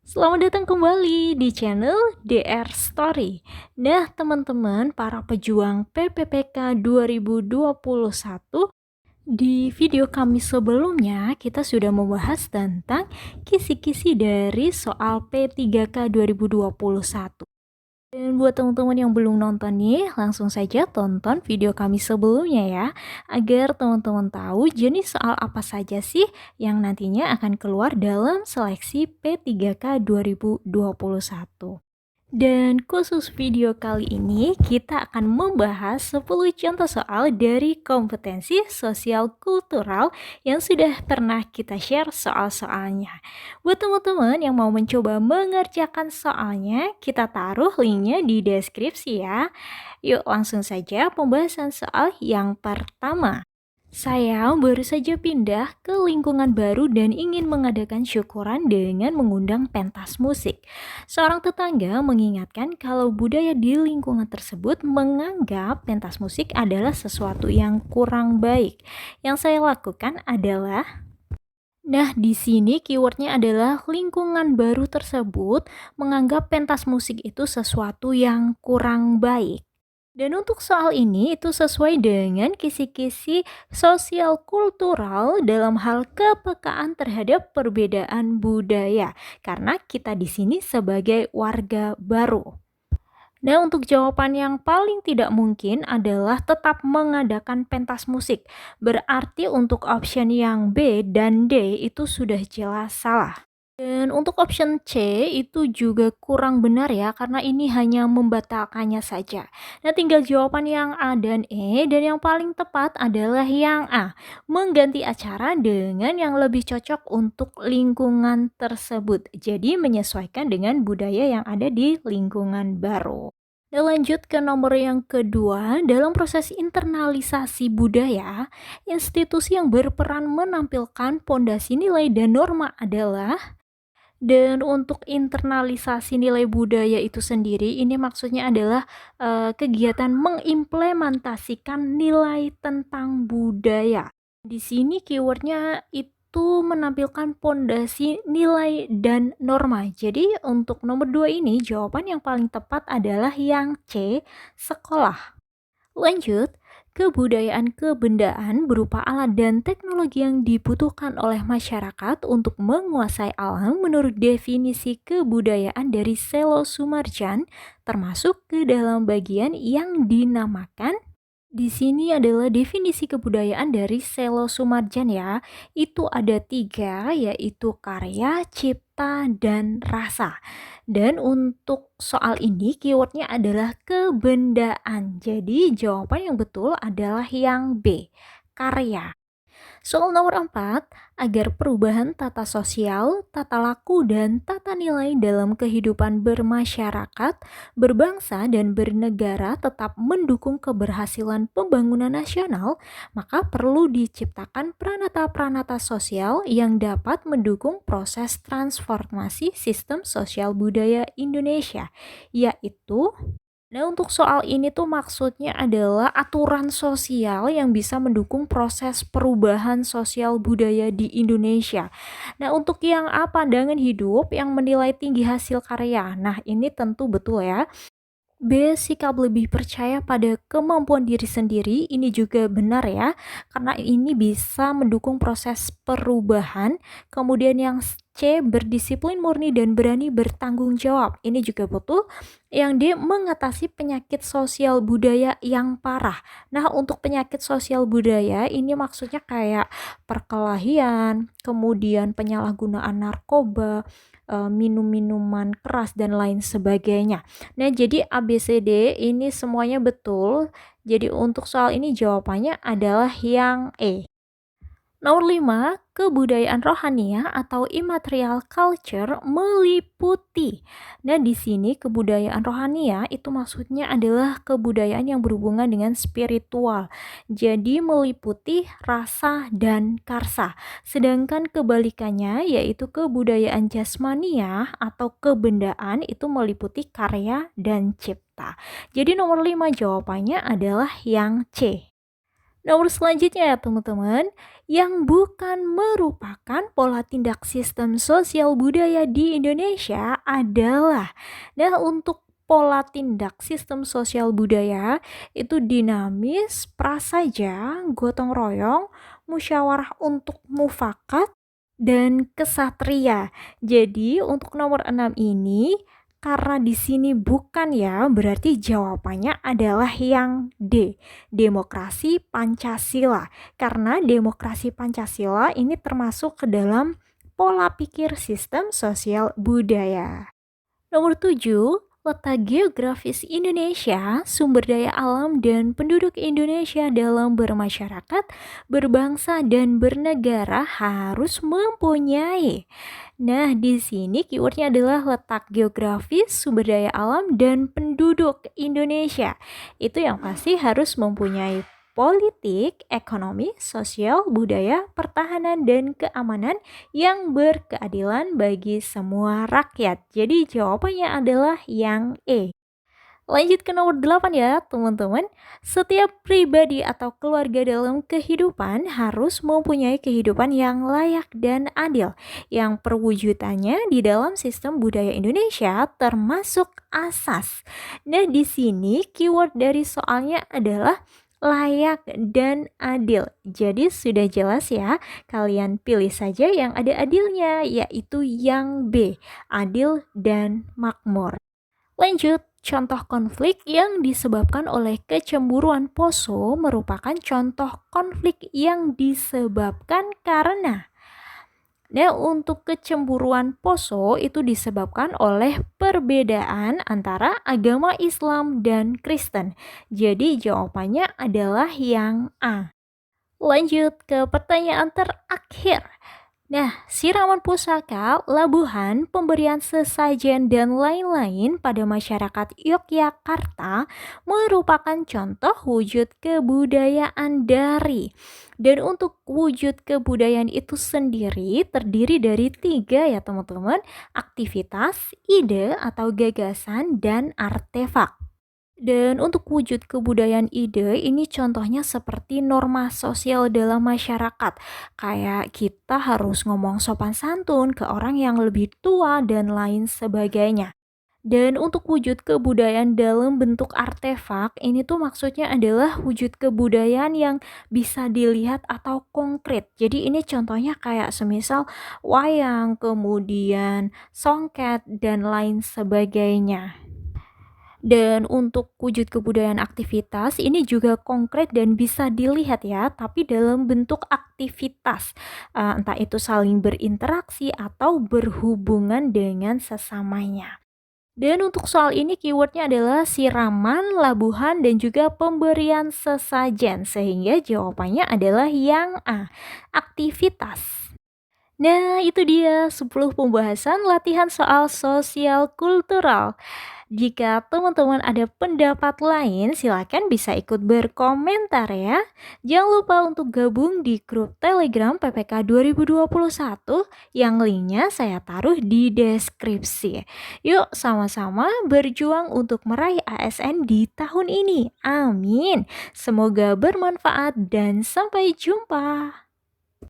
Selamat datang kembali di channel DR Story. Nah, teman-teman, para pejuang PPPK 2021, di video kami sebelumnya kita sudah membahas tentang kisi-kisi dari soal P3K 2021. Dan buat teman-teman yang belum nonton nih, langsung saja tonton video kami sebelumnya ya, agar teman-teman tahu jenis soal apa saja sih yang nantinya akan keluar dalam seleksi P3K 2021. Dan khusus video kali ini kita akan membahas 10 contoh soal dari kompetensi sosial kultural yang sudah pernah kita share soal-soalnya. Buat teman-teman yang mau mencoba mengerjakan soalnya, kita taruh linknya di deskripsi ya. Yuk langsung saja pembahasan soal yang pertama. Saya baru saja pindah ke lingkungan baru dan ingin mengadakan syukuran dengan mengundang pentas musik. Seorang tetangga mengingatkan kalau budaya di lingkungan tersebut menganggap pentas musik adalah sesuatu yang kurang baik. Yang saya lakukan adalah di sini keywordnya adalah lingkungan baru tersebut menganggap pentas musik itu sesuatu yang kurang baik. Dan untuk soal ini itu sesuai dengan kisi-kisi sosial kultural dalam hal kepekaan terhadap perbedaan budaya karena kita di sini sebagai warga baru. Nah, untuk jawaban yang paling tidak mungkin adalah tetap mengadakan pentas musik. Berarti untuk option yang B dan D itu sudah jelas salah. Dan untuk option C itu juga kurang benar ya, karena ini hanya membatalkannya saja. Nah, tinggal jawaban yang A dan E, dan yang paling tepat adalah yang A, mengganti acara dengan yang lebih cocok untuk lingkungan tersebut. Jadi menyesuaikan dengan budaya yang ada di lingkungan baru. Dan lanjut ke nomor yang kedua, dalam proses internalisasi budaya, institusi yang berperan menampilkan pondasi nilai dan norma adalah. Dan untuk internalisasi nilai budaya itu sendiri, ini maksudnya adalah kegiatan mengimplementasikan nilai tentang budaya. Di sini keywordnya itu menampilkan pondasi nilai dan norma. Jadi untuk nomor 2 ini jawaban yang paling tepat adalah yang C, sekolah. Lanjut, kebudayaan kebendaan berupa alat dan teknologi yang dibutuhkan oleh masyarakat untuk menguasai alam menurut definisi kebudayaan dari Selo Sumarjan termasuk ke dalam bagian yang dinamakan. Di sini adalah definisi kebudayaan dari Selo Sumarjan ya. Itu ada 3, yaitu karya, cipta, dan rasa. Dan untuk soal ini keywordnya adalah kebendaan. Jadi jawaban yang betul adalah yang B, karya. Soal nomor 4, agar perubahan tata sosial, tata laku, dan tata nilai dalam kehidupan bermasyarakat, berbangsa, dan bernegara tetap mendukung keberhasilan pembangunan nasional, maka perlu diciptakan pranata-pranata sosial yang dapat mendukung proses transformasi sistem sosial budaya Indonesia, yaitu. Nah, untuk soal ini tuh maksudnya adalah aturan sosial yang bisa mendukung proses perubahan sosial budaya di Indonesia. Nah, untuk yang A, pandangan hidup yang menilai tinggi hasil karya. Nah, ini tentu betul ya. B, sikap lebih percaya pada kemampuan diri sendiri, ini juga benar ya, karena ini bisa mendukung proses perubahan. Kemudian yang C, berdisiplin murni dan berani bertanggung jawab, ini juga betul. Yang D, mengatasi penyakit sosial budaya yang parah. Nah, untuk penyakit sosial budaya ini maksudnya kayak perkelahian, kemudian penyalahgunaan narkoba, minum-minuman keras dan lain sebagainya. Nah, jadi ABCD ini semuanya betul. Jadi untuk soal ini jawabannya adalah yang E. Nomor 5, kebudayaan rohaniah atau immaterial culture meliputi. Nah, di sini kebudayaan rohaniah itu maksudnya adalah kebudayaan yang berhubungan dengan spiritual. Jadi meliputi rasa dan karsa. Sedangkan kebalikannya yaitu kebudayaan jasmaniah atau kebendaan itu meliputi karya dan cipta. Jadi nomor 5 jawabannya adalah yang C. Nomor selanjutnya ya teman-teman, yang bukan merupakan pola tindak sistem sosial budaya di Indonesia adalah, nah untuk pola tindak sistem sosial budaya itu dinamis, prasaja, gotong royong, musyawarah untuk mufakat, dan kesatria. Jadi untuk nomor 6 ini karena di sini bukan ya, berarti jawabannya adalah yang D, demokrasi Pancasila. Karena demokrasi Pancasila ini termasuk ke dalam pola pikir sistem sosial budaya. Nomor 7, letak geografis Indonesia, sumber daya alam dan penduduk Indonesia dalam bermasyarakat, berbangsa dan bernegara harus mempunyai. Nah, di sini keywordnya adalah letak geografis, sumber daya alam, dan penduduk Indonesia. Itu yang pasti harus mempunyai politik, ekonomi, sosial, budaya, pertahanan, dan keamanan yang berkeadilan bagi semua rakyat. Jadi jawabannya adalah yang E. Lanjut ke nomor 8 ya teman-teman. Setiap pribadi atau keluarga dalam kehidupan harus mempunyai kehidupan yang layak dan adil. Yang perwujudannya di dalam sistem budaya Indonesia termasuk asas. Nah di sini keyword dari soalnya adalah layak dan adil. Jadi sudah jelas ya, kalian pilih saja yang ada adilnya, yaitu yang B, adil dan makmur. Lanjut, contoh konflik yang disebabkan oleh kecemburuan Poso merupakan contoh konflik yang disebabkan karena untuk kecemburuan Poso itu disebabkan oleh perbedaan antara agama Islam dan Kristen. Jadi jawabannya adalah yang A. Lanjut ke pertanyaan terakhir. Nah, siraman pusaka, labuhan, pemberian sesajen, dan lain-lain pada masyarakat Yogyakarta merupakan contoh wujud kebudayaan dari. Dan untuk wujud kebudayaan itu sendiri terdiri dari 3 ya teman-teman, aktivitas, ide atau gagasan, dan artefak. Dan untuk wujud kebudayaan ide ini contohnya seperti norma sosial dalam masyarakat. Kayak kita harus ngomong sopan santun ke orang yang lebih tua dan lain sebagainya. Dan untuk wujud kebudayaan dalam bentuk artefak, ini tuh maksudnya adalah wujud kebudayaan yang bisa dilihat atau konkret. Jadi ini contohnya kayak semisal wayang, kemudian songket, dan lain sebagainya. Dan untuk wujud kebudayaan aktivitas ini juga konkret dan bisa dilihat ya, tapi dalam bentuk aktivitas. Entah itu saling berinteraksi atau berhubungan dengan sesamanya. Dan untuk soal ini keywordnya adalah siraman, labuhan, dan juga pemberian sesajen. Sehingga jawabannya adalah yang A, aktivitas. Nah, itu dia 10 pembahasan latihan soal sosial kultural. Jika teman-teman ada pendapat lain, silakan bisa ikut berkomentar ya. Jangan lupa untuk gabung di grup Telegram PPK 2021 yang linknya saya taruh di deskripsi. Yuk sama-sama berjuang untuk meraih ASN di tahun ini. Amin. Semoga bermanfaat dan sampai jumpa.